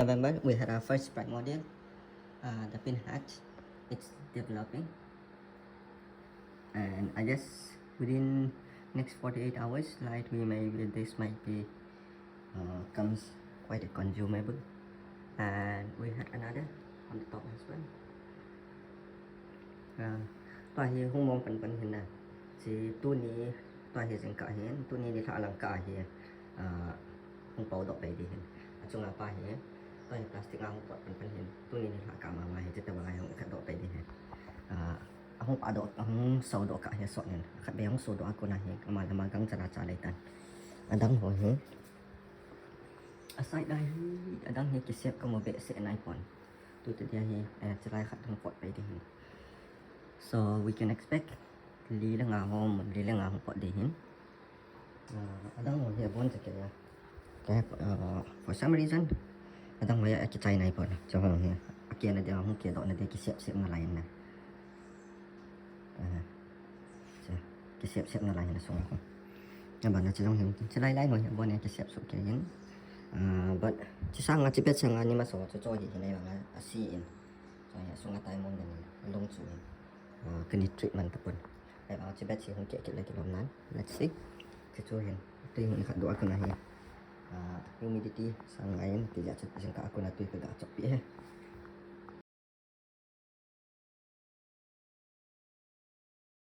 November, we had our first Sprite module. The pin hatch, it's developing. And I guess within next 48 hours, this might be comes quite consumable. And we had another on the top as well. ตัวเฮียคงมองปันเห็นนะสิตัวนี้ตัวเฮียสังกะเห็นตัวนี้ในทางลังกาเฮียคงเป่าดอกไปดีเห็นจงอาปาเฮียตัวนี้พลาสติกเอาปอดปันเห็นตัวนี้ในทางกามาเห็นจะแต่ว่าไงคงขัดดอกไปดีเห็นคงปาดอกคงเสาดอกกะเฮียสอดเนี่ยขัดเบี้ยคงโซดอกกูนะเฮียมากังจราจรอะไรตันดังหัวเฮียaside ได้ดังเฮียกิเสียบก็มาเบะเสียนายปอนตัวเดียวเฮียจะไล่ขัดทั้งปอดไปดีเห็นSo we can expect li lang ako po dihin. Adang mo hiya bon sa kaya. Kaya for some reason adang mo ya kitay na po. So hiya akya na di ako kaya do na di kisip na lain na. So kisip na lain na so ako. Ba na silong hiya. Silay mo hiya bon ya kisip so kaya. But sisang nga tipet sang ani maso so cho hi hinay mga asiin. So hiya so nga tayo mo na long suin. Kini treatment tapon. Ay ba si Betsy kung kaya lagi lomnan. Let's see. Situhin. Ito yung nakadua ko na hiya. Humidity sa ngayon. Tiyak sa ka ako na ito yung pag-achok.